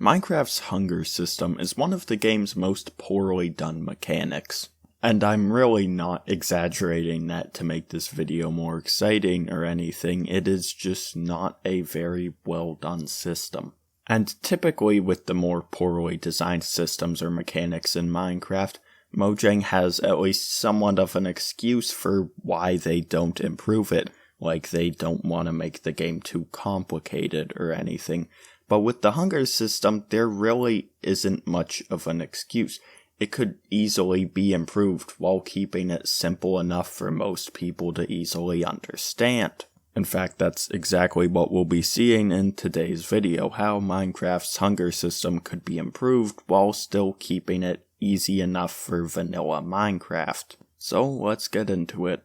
Minecraft's hunger system is one of the game's most poorly done mechanics. And I'm really not exaggerating that to make this video more exciting or anything, it is just not a very well done system. And typically with the more poorly designed systems or mechanics in Minecraft, Mojang has at least somewhat of an excuse for why they don't improve it, like they don't want to make the game too complicated or anything. But with the hunger system, there really isn't much of an excuse. It could easily be improved while keeping it simple enough for most people to easily understand. In fact, that's exactly what we'll be seeing in today's video, how Minecraft's hunger system could be improved while still keeping it easy enough for vanilla Minecraft. So let's get into it.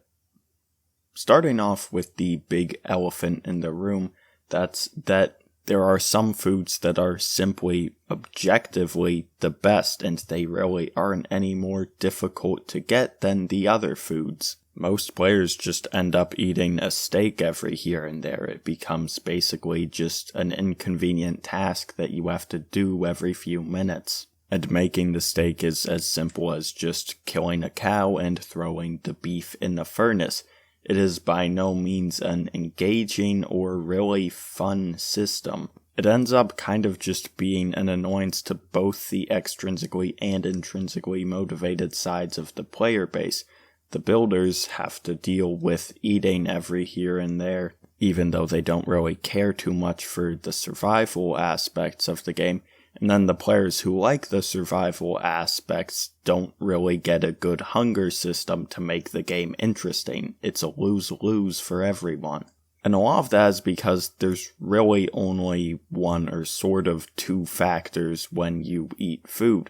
Starting off with the big elephant in the room, that's that there are some foods that are simply objectively the best, and they really aren't any more difficult to get than the other foods. Most players just end up eating a steak every here and there. It becomes basically just an inconvenient task that you have to do every few minutes. And making the steak is as simple as just killing a cow and throwing the beef in the furnace. It is by no means an engaging or really fun system. It ends up kind of just being an annoyance to both the extrinsically and intrinsically motivated sides of the player base. The builders have to deal with eating every here and there, even though they don't really care too much for the survival aspects of the game. And then the players who like the survival aspects don't really get a good hunger system to make the game interesting. It's a lose-lose for everyone. And a lot of that is because there's really only one or sort of two factors when you eat food,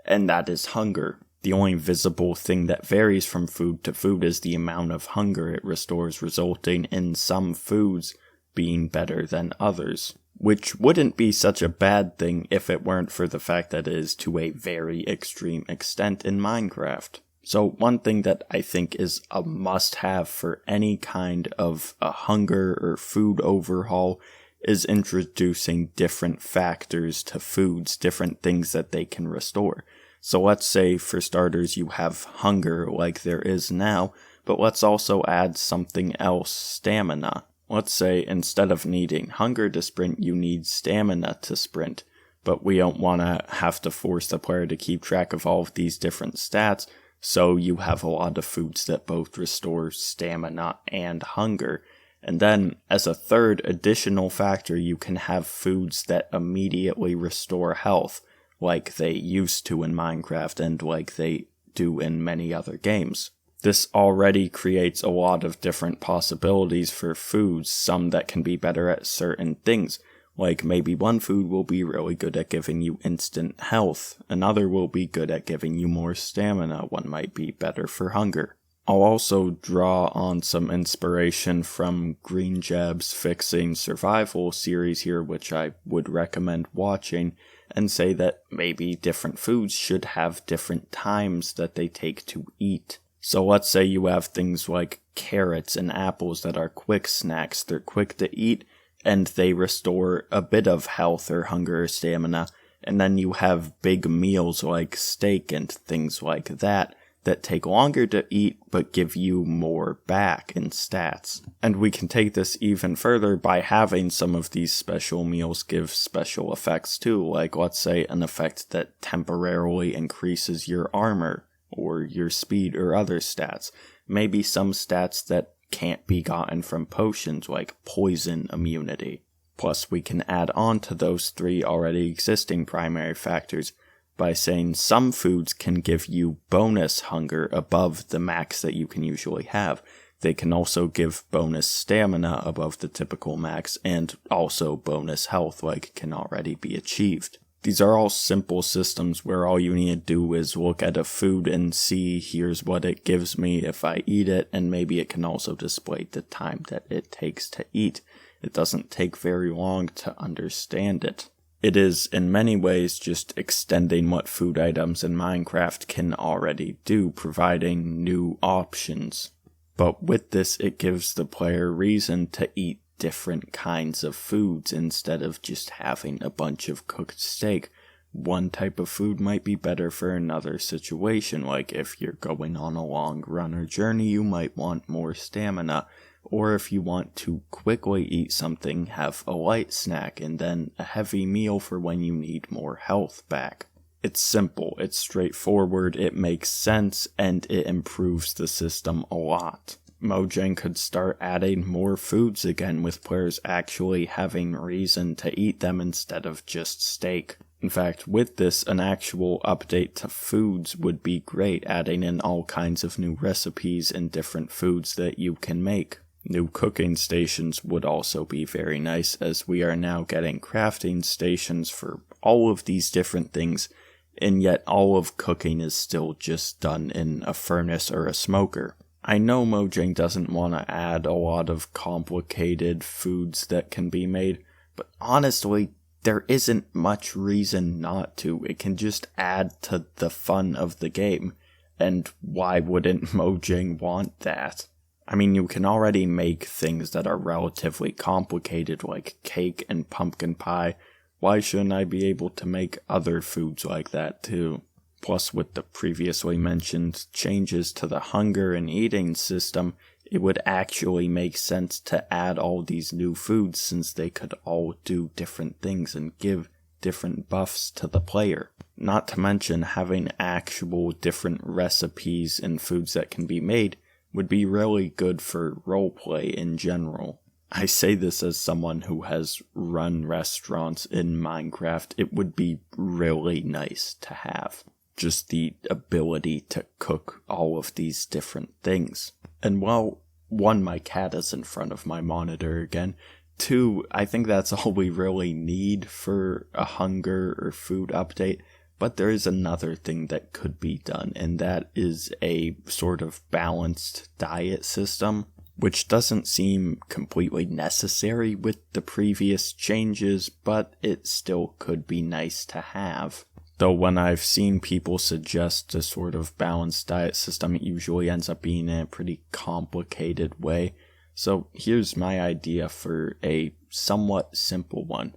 and that is hunger. The only visible thing that varies from food to food is the amount of hunger it restores, resulting in some foods being better than others. Which wouldn't be such a bad thing if it weren't for the fact that it is to a very extreme extent in Minecraft. So one thing that I think is a must-have for any kind of a hunger or food overhaul is introducing different factors to foods, different things that they can restore. So let's say for starters you have hunger like there is now, but let's also add something else, stamina. Let's say instead of needing hunger to sprint, you need stamina to sprint, but we don't want to have to force the player to keep track of all of these different stats, so you have a lot of foods that both restore stamina and hunger. And then, as a third additional factor, you can have foods that immediately restore health, like they used to in Minecraft and like they do in many other games. This already creates a lot of different possibilities for foods, some that can be better at certain things, like maybe one food will be really good at giving you instant health, another will be good at giving you more stamina, one might be better for hunger. I'll also draw on some inspiration from Green Jab's Fixing Survival series here, which I would recommend watching, and say that maybe different foods should have different times that they take to eat. So let's say you have things like carrots and apples that are quick snacks. They're quick to eat and they restore a bit of health or hunger or stamina. And then you have big meals like steak and things like that take longer to eat but give you more back in stats. And we can take this even further by having some of these special meals give special effects too. Like let's say an effect that temporarily increases your armor, or your speed or other stats. Maybe some stats that can't be gotten from potions like poison immunity. Plus we can add on to those three already existing primary factors by saying some foods can give you bonus hunger above the max that you can usually have. They can also give bonus stamina above the typical max and also bonus health like can already be achieved. These are all simple systems where all you need to do is look at a food and see here's what it gives me if I eat it, and maybe it can also display the time that it takes to eat. It doesn't take very long to understand it. It is in many ways just extending what food items in Minecraft can already do, providing new options. But with this, it gives the player reason to eat different kinds of foods instead of just having a bunch of cooked steak. One type of food might be better for another situation, like if you're going on a long run or journey, you might want more stamina, or if you want to quickly eat something, have a light snack and then a heavy meal for when you need more health back. It's simple, it's straightforward, it makes sense, and it improves the system a lot. Mojang could start adding more foods again, with players actually having reason to eat them instead of just steak. In fact, with this, an actual update to foods would be great, adding in all kinds of new recipes and different foods that you can make. New cooking stations would also be very nice, as we are now getting crafting stations for all of these different things, and yet all of cooking is still just done in a furnace or a smoker. I know Mojang doesn't want to add a lot of complicated foods that can be made, but honestly, there isn't much reason not to. It can just add to the fun of the game, and why wouldn't Mojang want that? I mean, you can already make things that are relatively complicated like cake and pumpkin pie. Why shouldn't I be able to make other foods like that too? Plus, with the previously mentioned changes to the hunger and eating system, it would actually make sense to add all these new foods, since they could all do different things and give different buffs to the player. Not to mention, having actual different recipes and foods that can be made would be really good for roleplay in general. I say this as someone who has run restaurants in Minecraft. It would be really nice to have just the ability to cook all of these different things. And well, one, my cat is in front of my monitor again. Two, I think that's all we really need for a hunger or food update. But there is another thing that could be done, and that is a sort of balanced diet system, which doesn't seem completely necessary with the previous changes, but it still could be nice to have. Though when I've seen people suggest a sort of balanced diet system, it usually ends up being in a pretty complicated way. So here's my idea for a somewhat simple one.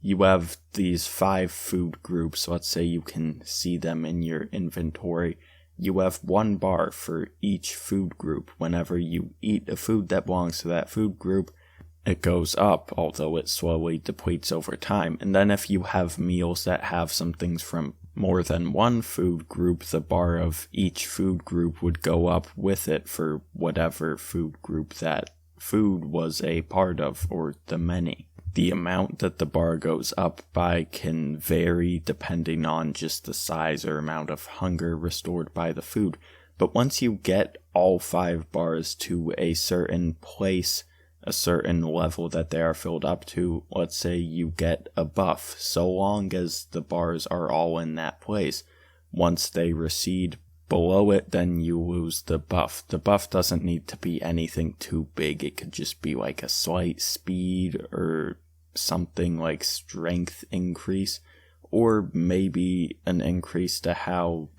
You have these 5 food groups. Let's say you can see them in your inventory. You have 1 bar for each food group. Whenever you eat a food that belongs to that food group, it goes up, although it slowly depletes over time. And then if you have meals that have some things from more than 1 food group, the bar of each food group would go up with it for whatever food group that food was a part of, or the many. The amount that the bar goes up by can vary depending on just the size or amount of hunger restored by the food. But once you get all 5 bars to a certain place, a certain level that they are filled up to, let's say you get a buff, so long as the bars are all in that place. Once they recede below it, then you lose the buff. The buff doesn't need to be anything too big. It could just be like a slight speed or something like strength increase, or maybe an increase to how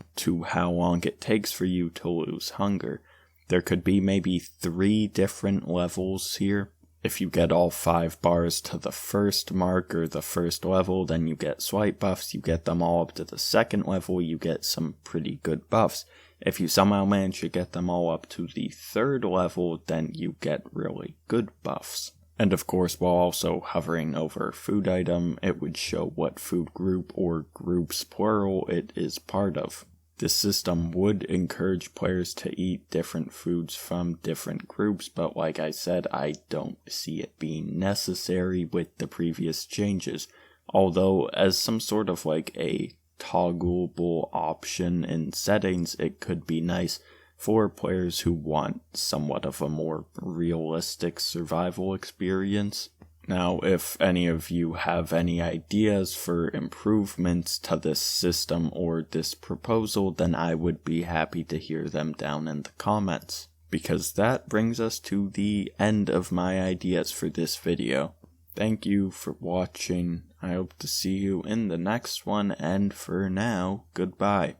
long it takes for you to lose hunger. There could be maybe 3 different levels here. If you get all 5 bars to the first mark or the first level, then you get slight buffs. You get them all up to the second level, you get some pretty good buffs. If you somehow manage to get them all up to the 3rd level, then you get really good buffs. And of course, while also hovering over food item, it would show what food group or groups plural it is part of. This system would encourage players to eat different foods from different groups, but like I said, I don't see it being necessary with the previous changes. Although, as some sort of like a toggleable option in settings, it could be nice for players who want somewhat of a more realistic survival experience. Now, if any of you have any ideas for improvements to this system or this proposal, then I would be happy to hear them down in the comments. Because that brings us to the end of my ideas for this video. Thank you for watching. I hope to see you in the next one, and for now, goodbye.